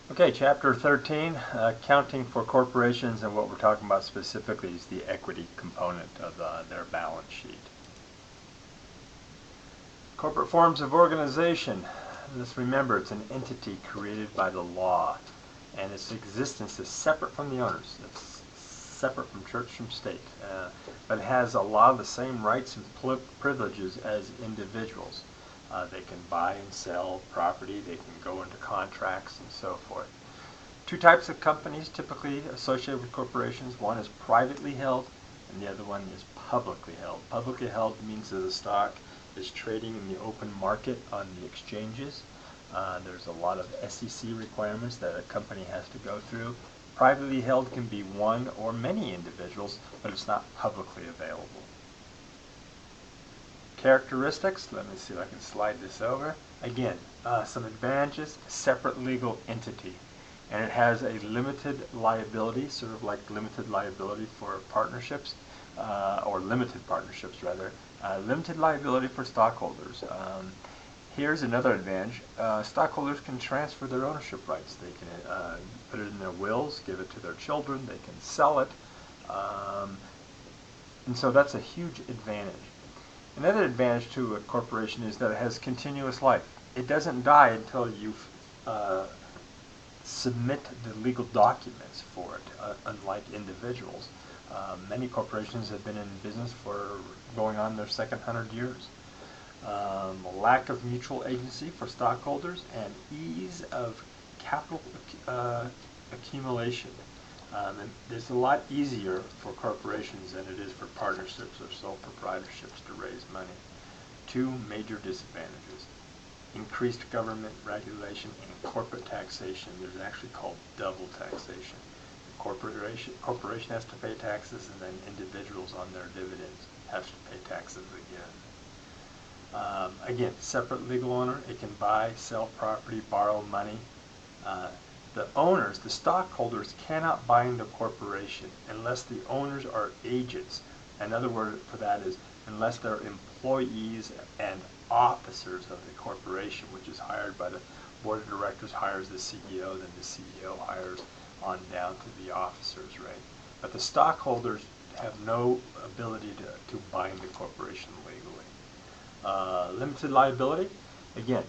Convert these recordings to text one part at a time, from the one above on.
Okay, Chapter 13, accounting for corporations, and what we're talking about specifically is the equity component of their balance sheet. Corporate forms of organization. Let's remember it's an entity created by the law, and its existence is separate from the owners. It's separate from church from state, but it has a lot of the same rights and privileges as individuals. They can buy and sell property, they can go into contracts and so forth. Two types of companies typically associated with corporations. One is privately held and the other one is publicly held. Publicly held means that the stock is trading in the open market on the exchanges. There's a lot of SEC requirements that a company has to go through. Privately held can be one or many individuals, but it's not publicly available. Characteristics, let me see if I can slide this over. Again, some advantages: separate legal entity, and it has a limited liability, sort of like limited liability for partnerships, or limited partnerships rather. Limited liability for stockholders. Here's another advantage. Stockholders can transfer their ownership rights. They can put it in their wills, give it to their children, they can sell it, and so that's a huge advantage. Another advantage to a corporation is that it has continuous life. It doesn't die until you submit the legal documents for it, unlike individuals. Many corporations have been in business for going on their second 100 years. Lack of mutual agency for stockholders and ease of capital accumulation. And it's a lot easier for corporations than it is for partnerships or sole proprietorships to raise money. Two major disadvantages: increased government regulation and corporate taxation. There's actually called double taxation. The corporation has to pay taxes, and then individuals on their dividends have to pay taxes again. Again, separate legal owner. It can buy, sell property, borrow money. The owners, the stockholders, cannot bind the corporation unless the owners are agents. Another word for that is unless they're employees and officers of the corporation, which is hired by the board of directors, hires the CEO, then the CEO hires on down to the officers, right? But the stockholders have no ability to bind the corporation legally. Limited liability. Again,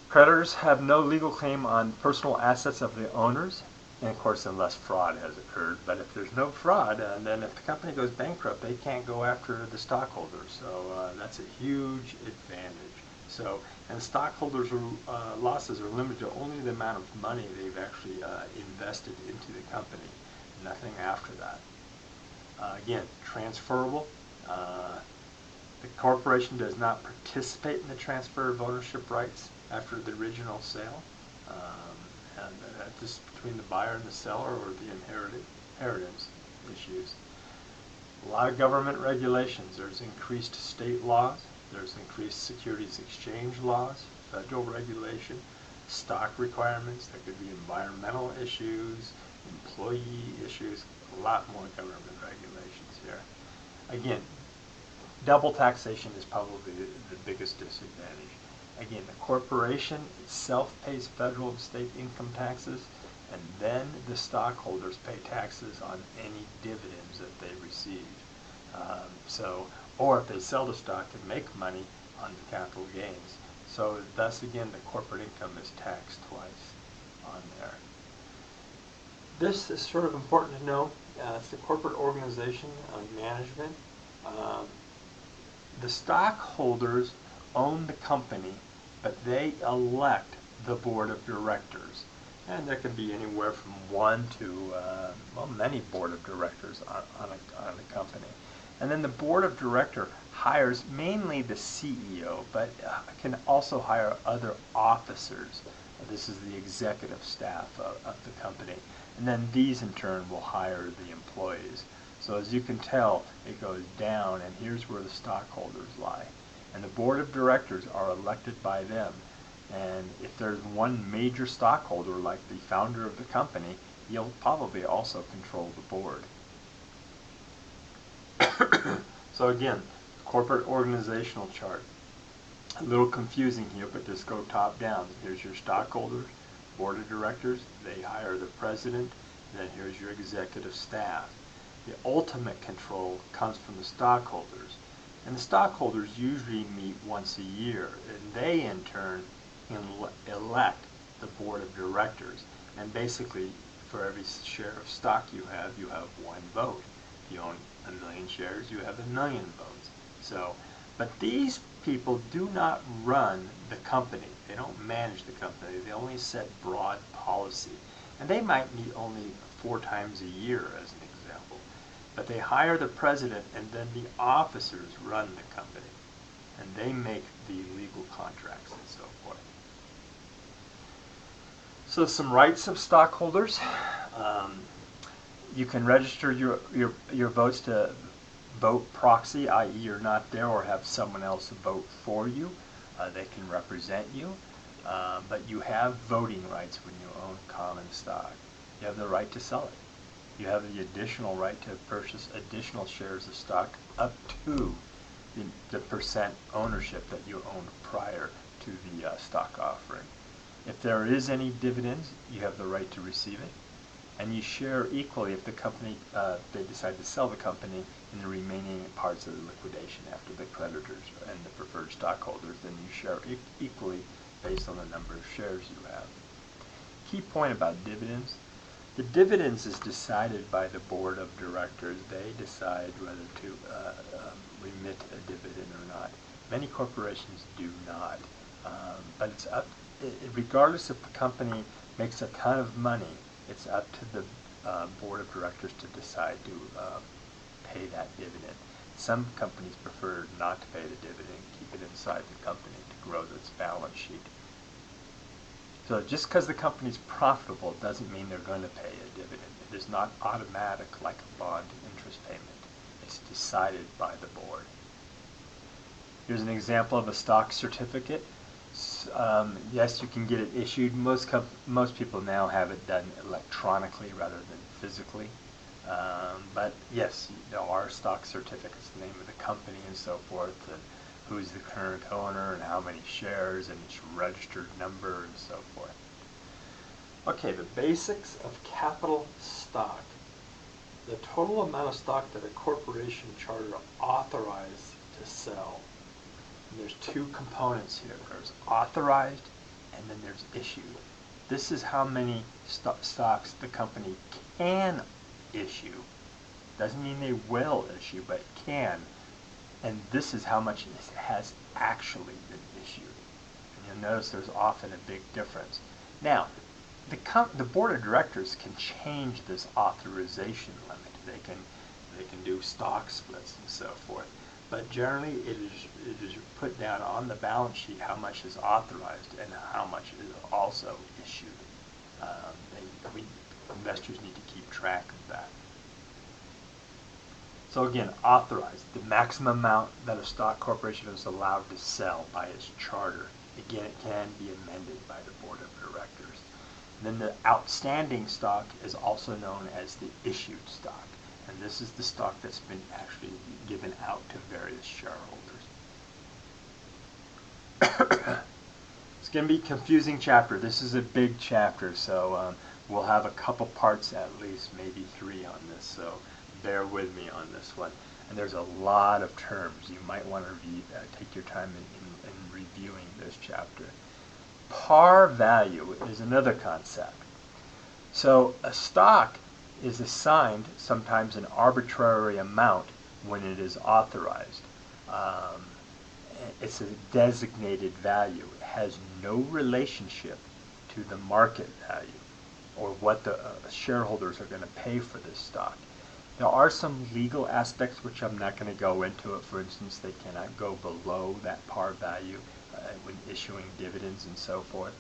creditors have no legal claim on personal assets of the owners, and of course unless fraud has occurred. But if there's no fraud, then if the company goes bankrupt, they can't go after the stockholders. So that's a huge advantage. So, and stockholders' losses are limited to only the amount of money they've actually invested into the company, nothing after that. Again, transferable. The corporation does not participate in the transfer of ownership rights after the original sale, and that's just between the buyer and the seller, or the inheritance issues. A lot of government regulations. There's increased state laws, there's increased securities exchange laws, federal regulation, stock requirements. There could be environmental issues, employee issues, a lot more government regulations here. Again, double taxation is probably the biggest disadvantage. Again, the corporation itself pays federal and state income taxes, and then the stockholders pay taxes on any dividends that they receive. Or if they sell the stock to make money on the capital gains. So thus again, the corporate income is taxed twice on there. This is sort of important to know. It's the corporate organization management. The stockholders own the company, but they elect the board of directors. And there can be anywhere from one to many board of directors on a company. And then the board of directors hires mainly the CEO, but can also hire other officers. This is the executive staff of the company. And then these in turn will hire the employees. So as you can tell, it goes down, and here's where the stockholders lie. And the board of directors are elected by them. And if there's one major stockholder, like the founder of the company, he'll probably also control the board. So again, corporate organizational chart. A little confusing here, but just go top down. Here's your stockholders, Board of directors, they hire the president, then here's your executive staff. The ultimate control comes from the stockholders. And the stockholders usually meet once a year, and they in turn elect the board of directors. And basically, for every share of stock you have one vote. If you own 1,000,000 shares, you have 1,000,000 votes. So, but these people do not run the company. They don't manage the company. They only set broad policy. And they might meet only 4 times a year, as an example. But they hire the president, and then the officers run the company. And they make the legal contracts and so forth. So some rights of stockholders. You can register your votes to vote proxy, i.e. you're not there, or have someone else vote for you. They can represent you. But you have voting rights when you own common stock. You have the right to sell it. You have the additional right to purchase additional shares of stock up to the percent ownership that you owned prior to the stock offering. If there is any dividends, you have the right to receive it. And you share equally if the company, they decide to sell the company in the remaining parts of the liquidation after the creditors and the preferred stockholders, then you share equally based on the number of shares you have. Key point about dividends. The dividends is decided by the board of directors. They decide whether to remit a dividend or not. Many corporations do not. But it's up, regardless if the company makes a ton of money, it's up to the board of directors to decide to pay that dividend. Some companies prefer not to pay the dividend, keep it inside the company to grow its balance sheet. So just because the company is profitable doesn't mean they're going to pay a dividend. It is not automatic like a bond interest payment. It's decided by the board. Here's an example of a stock certificate. Yes, you can get it issued. Most people now have it done electronically rather than physically. But yes, there are stock certificates, the name of the company and so forth, and who's the current owner and how many shares and its registered number and so forth. Okay, the basics of capital stock. The total amount of stock that a corporation charter authorized to sell. And there's 2 components here. There's authorized and then there's issued. This is how many stocks the company can issue. Doesn't mean they will issue, but can. And this is how much has actually been issued. And you'll notice there's often a big difference. Now, the board of directors can change this authorization limit. They can do stock splits and so forth. But generally, it is put down on the balance sheet how much is authorized and how much is also issued. Investors need to keep track of that. So again, authorized, the maximum amount that a stock corporation is allowed to sell by its charter. Again, it can be amended by the board of directors. And then the outstanding stock is also known as the issued stock. And this is the stock that's been actually given out to various shareholders. It's going to be a confusing chapter. This is a big chapter, so we'll have a couple parts at least, maybe 3 on this. So bear with me on this one. And there's a lot of terms. You might want to take your time in reviewing this chapter. Par value is another concept. So a stock is assigned sometimes an arbitrary amount when it is authorized. It's a designated value. It has no relationship to the market value or what the shareholders are going to pay for this stock. There are some legal aspects which I'm not going to go into. For instance, they cannot go below that par value when issuing dividends and so forth.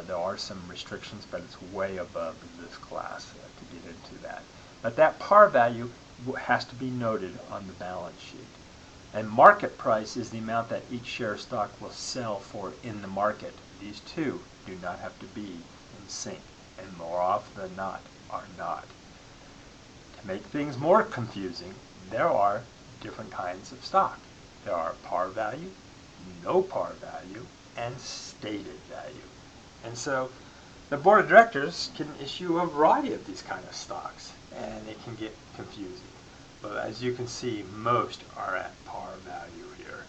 There are some restrictions, but it's way above this class to get into that. But that par value has to be noted on the balance sheet. And market price is the amount that each share of stock will sell for in the market. These 2 do not have to be in sync, and more often than not are not. To make things more confusing, there are different kinds of stock. There are par value, no par value, and stated value. And so The board of directors can issue a variety of these kind of stocks, and it can get confusing. But as you can see, most are at par value here,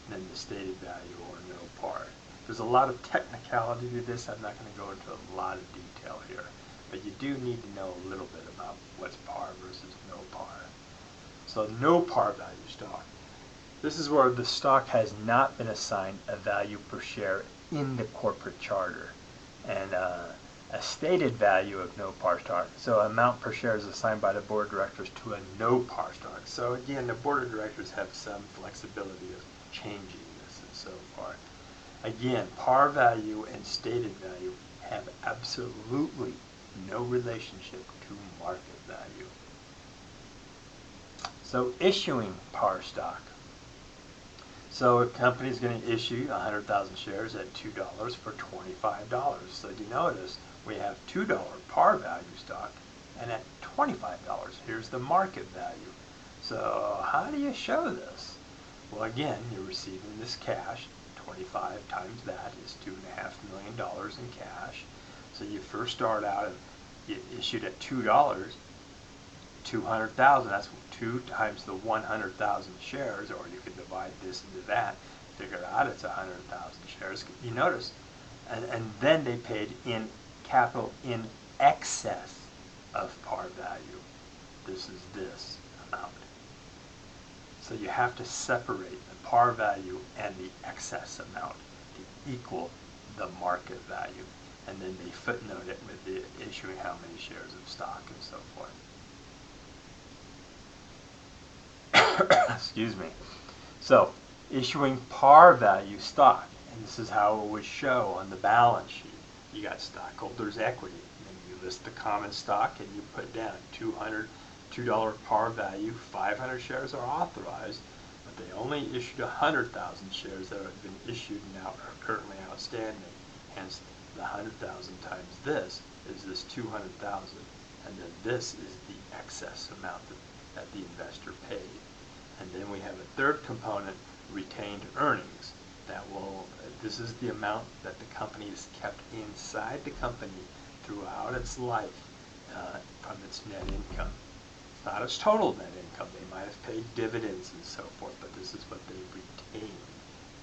than the stated value or no par. There's a lot of technicality to this. I'm not going to go into a lot of detail here, but you do need to know a little bit about what's par versus no par. So no par value stock. This is where the stock has not been assigned a value per share in the corporate charter, and a stated value of no par stock. So amount per share is assigned by the board of directors to a no par stock. So again, the board of directors have some flexibility of changing this and so forth. Again, par value and stated value have absolutely no relationship to market value. So issuing par stock. So a company is going to issue 100,000 shares at $2 for $25. So you notice we have $2 par value stock, and at $25, here's the market value. So how do you show this? Well, again, you're receiving this cash. 25 times that is $2.5 million in cash. So you first start out and you issued at $2, 200,000. That's 2 times the 100,000 shares, or you could divide this into that. Figure out it's 100,000 shares. You notice, and then they paid in capital in excess of par value. This is this amount. So you have to separate the par value and the excess amount to equal the market value. And then they footnote it with the issuing how many shares of stock and so forth. Excuse me. So issuing par value stock, and this is how it would show on the balance sheet. You got stockholders' equity, and you list the common stock, and you put down $2 par value, 500 shares are authorized, but they only issued 100,000 shares that have been issued and now are currently outstanding. Hence, the 100,000 times this is this 200,000, and then this is the excess amount that the investor paid. And then we have a third component, retained earnings. This is the amount that the company has kept inside the company throughout its life from its net income. It's not its total net income. They might have paid dividends and so forth, but this is what they retained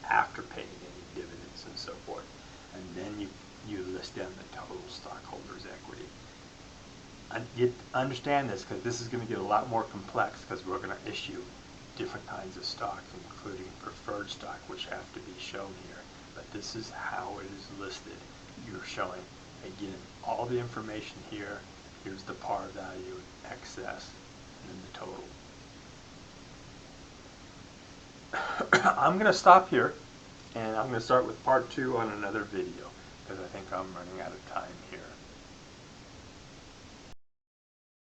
after paying any dividends and so forth. And then you list down the total stockholders' equity. You understand this, because this is going to get a lot more complex, because we're going to issue different kinds of stock, including preferred stock, which have to be shown here. But this is how it is listed. You're showing, again, all the information here. Here's the par value, excess, and then the total. I'm going to stop here, and I'm going to start with part 2 on another video, because I think I'm running out of time here.